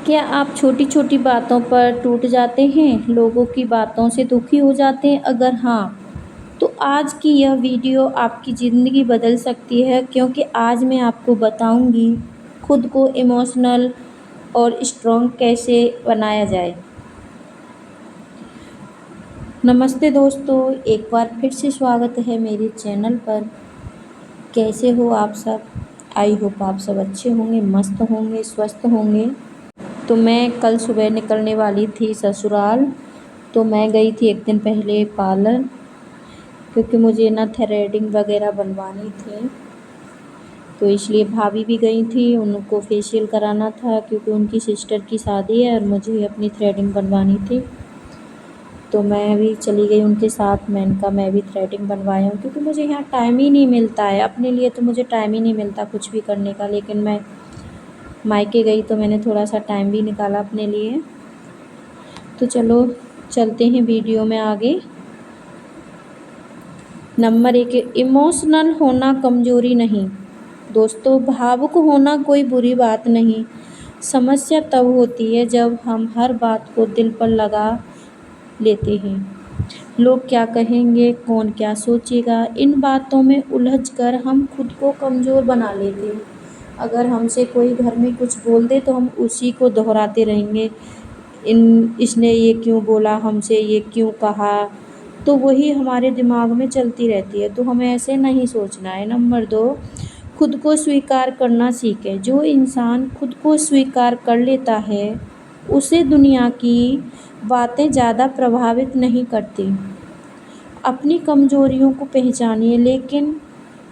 क्या आप छोटी छोटी बातों पर टूट जाते हैं, लोगों की बातों से दुखी हो जाते हैं? अगर हाँ, तो आज की यह वीडियो आपकी ज़िंदगी बदल सकती है, क्योंकि आज मैं आपको बताऊंगी खुद को इमोशनल और स्ट्रॉन्ग कैसे बनाया जाए। नमस्ते दोस्तों, एक बार फिर से स्वागत है मेरे चैनल पर। कैसे हो आप सब? आई होप आप सब अच्छे होंगे, मस्त होंगे, स्वस्थ होंगे। तो मैं कल सुबह निकलने वाली थी ससुराल। तो मैं गई थी एक दिन पहले पार्लर, क्योंकि मुझे ना थ्रेडिंग वगैरह बनवानी थी। तो इसलिए भाभी भी गई थी, उनको फेशियल कराना था क्योंकि उनकी सिस्टर की शादी है और मुझे अपनी थ्रेडिंग बनवानी थी। तो मैं भी चली गई उनके साथ। मैंने कहा मैं भी थ्रेडिंग बनवाया हूँ, क्योंकि मुझे यहाँ टाइम ही नहीं मिलता है अपने लिए। तो मुझे टाइम ही नहीं मिलता कुछ भी करने का, लेकिन मैं मायके गई तो मैंने थोड़ा सा टाइम भी निकाला अपने लिए। तो चलो चलते हैं वीडियो में आगे। नंबर 1, इमोशनल होना कमज़ोरी नहीं। दोस्तों, भावुक होना कोई बुरी बात नहीं। समस्या तब होती है जब हम हर बात को दिल पर लगा लेते हैं। लोग क्या कहेंगे, कौन क्या सोचेगा, इन बातों में उलझकर हम खुद को कमज़ोर बना लेते हैं। अगर हमसे कोई घर में कुछ बोल दे तो हम उसी को दोहराते रहेंगे। इसने ये क्यों बोला, हमसे ये क्यों कहा, तो वही हमारे दिमाग में चलती रहती है। तो हमें ऐसे नहीं सोचना है। नंबर 2, खुद को स्वीकार करना सीखें। जो इंसान खुद को स्वीकार कर लेता है उसे दुनिया की बातें ज़्यादा प्रभावित नहीं करती। अपनी कमज़ोरियों को पहचानिए, लेकिन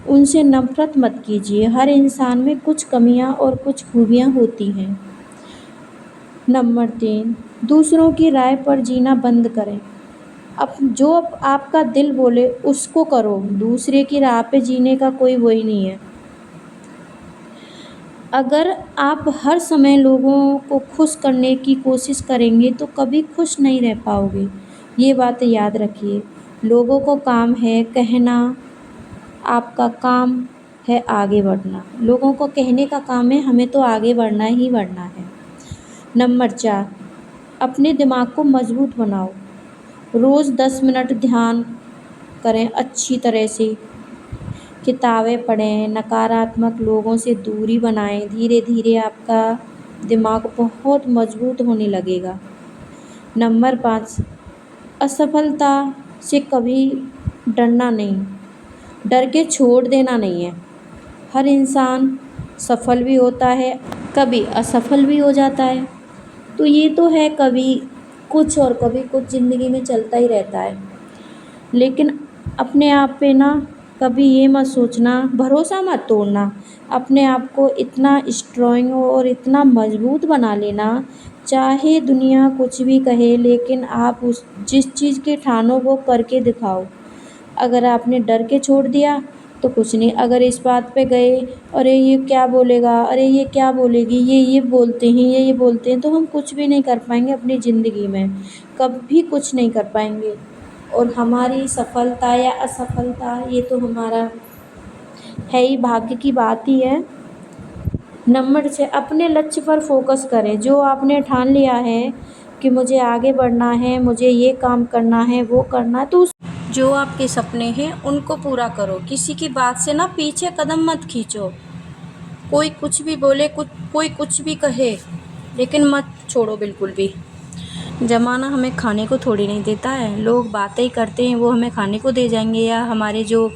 उनसे नफ़रत मत कीजिए। हर इंसान में कुछ कमियां और कुछ खूबियां होती हैं। नंबर 3, दूसरों की राय पर जीना बंद करें। अब जो आपका दिल बोले उसको करो, दूसरे की राह पे जीने का कोई वही नहीं है। अगर आप हर समय लोगों को खुश करने की कोशिश करेंगे तो कभी खुश नहीं रह पाओगे। ये बात याद रखिए। लोगों को काम है कहना, आपका काम है आगे बढ़ना। लोगों को कहने का काम है, हमें तो आगे बढ़ना ही बढ़ना है। नंबर 4, अपने दिमाग को मजबूत बनाओ। रोज़ 10 मिनट ध्यान करें अच्छी तरह से। किताबें पढ़ें, नकारात्मक लोगों से दूरी बनाएं। धीरे धीरे आपका दिमाग बहुत मजबूत होने लगेगा। नंबर 5, असफलता से कभी डरना नहीं, डर के छोड़ देना नहीं है। हर इंसान सफल भी होता है, कभी असफल भी हो जाता है। तो ये तो है, कभी कुछ और कभी कुछ ज़िंदगी में चलता ही रहता है। लेकिन अपने आप पे ना कभी ये मत सोचना, भरोसा मत तोड़ना। अपने आप को इतना स्ट्रॉन्ग और इतना मजबूत बना लेना, चाहे दुनिया कुछ भी कहे, लेकिन आप उस जिस चीज़ के ठानो वो करके दिखाओ। अगर आपने डर के छोड़ दिया तो कुछ नहीं। अगर इस बात पे गए, अरे ये क्या बोलेगा, अरे ये क्या बोलेगी, ये बोलते हैं, ये बोलते हैं, तो हम कुछ भी नहीं कर पाएंगे अपनी ज़िंदगी में, कभी कुछ नहीं कर पाएंगे। और हमारी सफलता या असफलता ये तो हमारा है ही, भाग्य की बात ही है। नंबर 6, अपने लक्ष्य पर फोकस करें। जो आपने ठान लिया है कि मुझे आगे बढ़ना है, मुझे ये काम करना है, वो करना है, तो जो आपके सपने हैं उनको पूरा करो। किसी की बात से ना पीछे कदम मत खींचो। कोई कुछ भी बोले, कोई कुछ भी कहे, लेकिन मत छोड़ो बिल्कुल भी। ज़माना हमें खाने को थोड़ी नहीं देता है। लोग बातें ही करते हैं, वो हमें खाने को दे जाएंगे या हमारे जो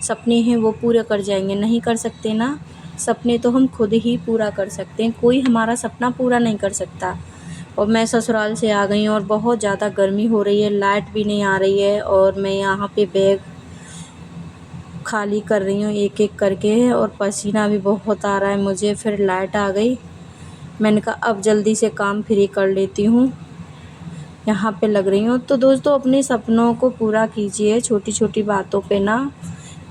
सपने हैं वो पूरे कर जाएंगे? नहीं कर सकते ना। सपने तो हम खुद ही पूरा कर सकते हैं, कोई हमारा सपना पूरा नहीं कर सकता। और मैं ससुराल से आ गई हूँ और बहुत ज़्यादा गर्मी हो रही है, लाइट भी नहीं आ रही है, और मैं यहाँ पे बैग खाली कर रही हूँ एक एक करके, और पसीना भी बहुत आ रहा है मुझे। फिर लाइट आ गई, मैंने कहा अब जल्दी से काम फ्री कर लेती हूँ, यहाँ पे लग रही हूँ। तो दोस्तों, अपने सपनों को पूरा कीजिए। छोटी छोटी बातों पे ना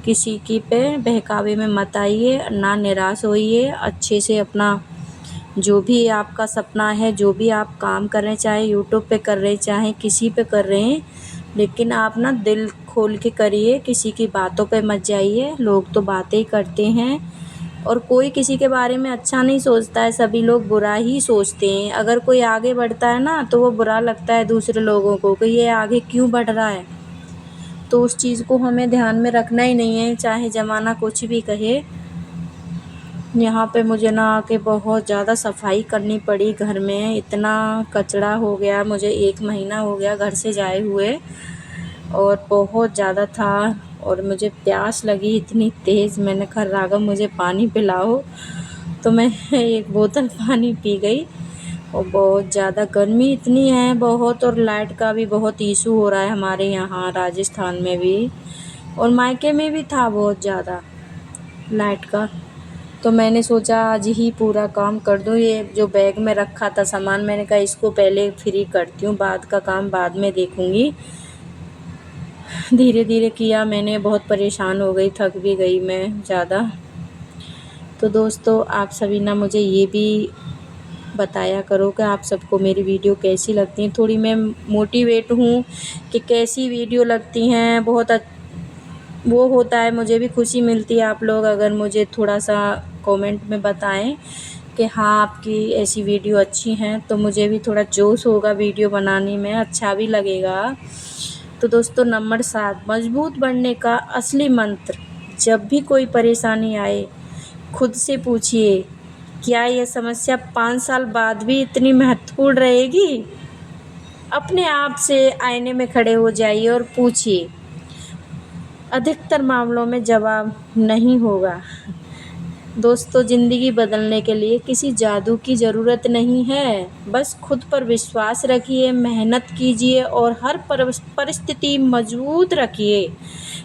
किसी की पे बहकावे में मत आइए, ना निराश होइए। अच्छे से अपना जो भी आपका सपना है, जो भी आप काम कर रहे हैं, चाहे यूट्यूब पे कर रहे हैं, चाहे किसी पे कर रहे हैं, लेकिन आप ना दिल खोल के करिए, किसी की बातों पे मत जाइए। लोग तो बातें ही करते हैं, और कोई किसी के बारे में अच्छा नहीं सोचता है, सभी लोग बुरा ही सोचते हैं। अगर कोई आगे बढ़ता है ना तो वो बुरा लगता है दूसरे लोगों को कि ये आगे क्यों बढ़ रहा है। तो उस चीज़ को हमें ध्यान में रखना ही नहीं है, चाहे ज़माना कुछ भी कहे। यहाँ पे मुझे ना आके बहुत ज़्यादा सफाई करनी पड़ी घर में, इतना कचरा हो गया। मुझे 1 महीना हो गया घर से जाए हुए और बहुत ज़्यादा था और मुझे प्यास लगी इतनी तेज़। मैंने कहा राघव मुझे पानी पिलाओ, तो मैं 1 बोतल पानी पी गई। और बहुत ज़्यादा गर्मी इतनी है बहुत, और लाइट का भी बहुत इशू हो रहा है हमारे यहाँ राजस्थान में भी, और मायके में भी था बहुत ज़्यादा लाइट का। तो मैंने सोचा आज ही पूरा काम कर दूँ। ये जो बैग में रखा था सामान, मैंने कहा इसको पहले फ्री करती हूँ, बाद का काम बाद में देखूँगी। धीरे धीरे किया मैंने, बहुत परेशान हो गई, थक भी गई मैं ज़्यादा। तो दोस्तों आप सभी ना मुझे ये भी बताया करो कि आप सबको मेरी वीडियो कैसी लगती हैं। थोड़ी मैं मोटिवेट हूँ कि कैसी वीडियो लगती हैं, बहुत वो होता है, मुझे भी खुशी मिलती है। आप लोग अगर मुझे थोड़ा सा कमेंट में बताएं कि हाँ आपकी ऐसी वीडियो अच्छी हैं, तो मुझे भी थोड़ा जोश होगा वीडियो बनाने में, अच्छा भी लगेगा। तो दोस्तों नंबर 7, मजबूत बनने का असली मंत्र। जब भी कोई परेशानी आए खुद से पूछिए, क्या यह समस्या 5 साल बाद भी इतनी महत्वपूर्ण रहेगी? अपने आप से आईने में खड़े हो जाइए और पूछिए। अधिकतर मामलों में जवाब नहीं होगा। दोस्तों ज़िंदगी बदलने के लिए किसी जादू की ज़रूरत नहीं है, बस खुद पर विश्वास रखिए, मेहनत कीजिए और हर परिस्थिति मजबूत रखिए।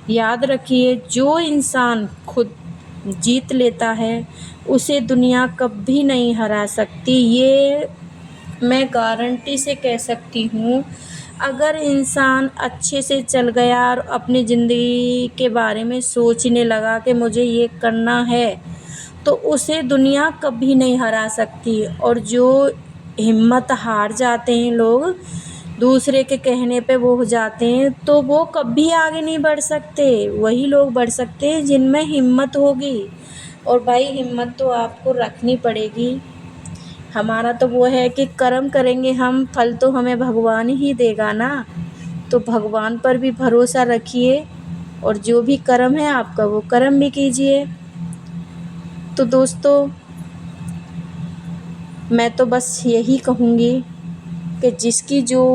याद रखिए, जो इंसान खुद जीत लेता है उसे दुनिया कभी नहीं हरा सकती। ये मैं गारंटी से कह सकती हूँ। अगर इंसान अच्छे से चल गया और अपनी ज़िंदगी के बारे में सोचने लगा कि मुझे ये करना है, तो उसे दुनिया कभी नहीं हरा सकती। और जो हिम्मत हार जाते हैं लोग, दूसरे के कहने पे वो हो जाते हैं, तो वो कभी आगे नहीं बढ़ सकते। वही लोग बढ़ सकते हैं जिनमें हिम्मत होगी। और भाई हिम्मत तो आपको रखनी पड़ेगी। हमारा तो वो है कि कर्म करेंगे हम, फल तो हमें भगवान ही देगा ना। तो भगवान पर भी भरोसा रखिए और जो भी कर्म है आपका वो कर्म भी कीजिए। तो दोस्तों मैं तो बस यही कहूँगी कि जिसकी जो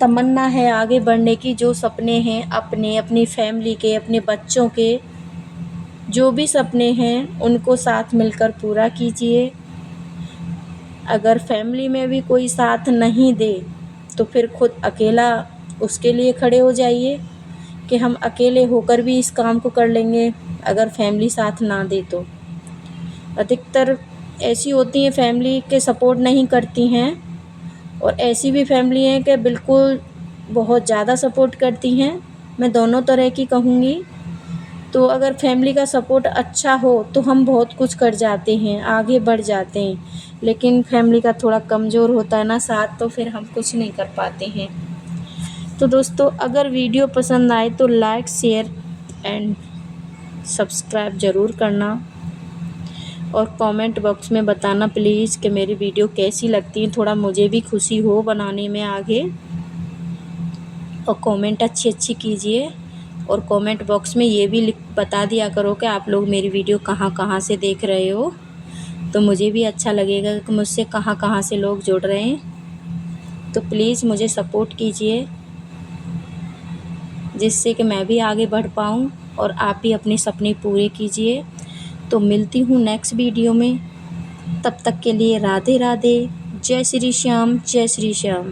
तमन्ना है आगे बढ़ने की, जो सपने हैं अपने, अपनी फैमिली के, अपने बच्चों के, जो भी सपने हैं उनको साथ मिलकर पूरा कीजिए। अगर फैमिली में भी कोई साथ नहीं दे तो फिर खुद अकेला उसके लिए खड़े हो जाइए कि हम अकेले होकर भी इस काम को कर लेंगे, अगर फैमिली साथ ना दे तो। अधिकतर ऐसी होती हैं फैमिली के सपोर्ट नहीं करती हैं, और ऐसी भी फैमिली हैं कि बिल्कुल बहुत ज़्यादा सपोर्ट करती हैं। मैं दोनों तरह की कहूँगी। तो अगर फैमिली का सपोर्ट अच्छा हो तो हम बहुत कुछ कर जाते हैं, आगे बढ़ जाते हैं। लेकिन फैमिली का थोड़ा कमज़ोर होता है ना साथ, तो फिर हम कुछ नहीं कर पाते हैं। तो दोस्तों अगर वीडियो पसंद आए तो लाइक, शेयर एंड सब्सक्राइब ज़रूर करना, और कमेंट बॉक्स में बताना प्लीज़ कि मेरी वीडियो कैसी लगती है, थोड़ा मुझे भी खुशी हो बनाने में आगे। और कमेंट अच्छी कीजिए, और कमेंट बॉक्स में ये भी बता दिया करो कि आप लोग मेरी वीडियो कहाँ कहाँ से देख रहे हो, तो मुझे भी अच्छा लगेगा कि मुझसे कहाँ कहाँ से लोग जुड़ रहे हैं। तो प्लीज़ मुझे सपोर्ट कीजिए, जिससे कि मैं भी आगे बढ़ पाऊँ और आप भी अपने सपने पूरे कीजिए। तो मिलती हूँ नेक्स्ट वीडियो में, तब तक के लिए राधे राधे। जय श्री श्याम, जय श्री श्याम।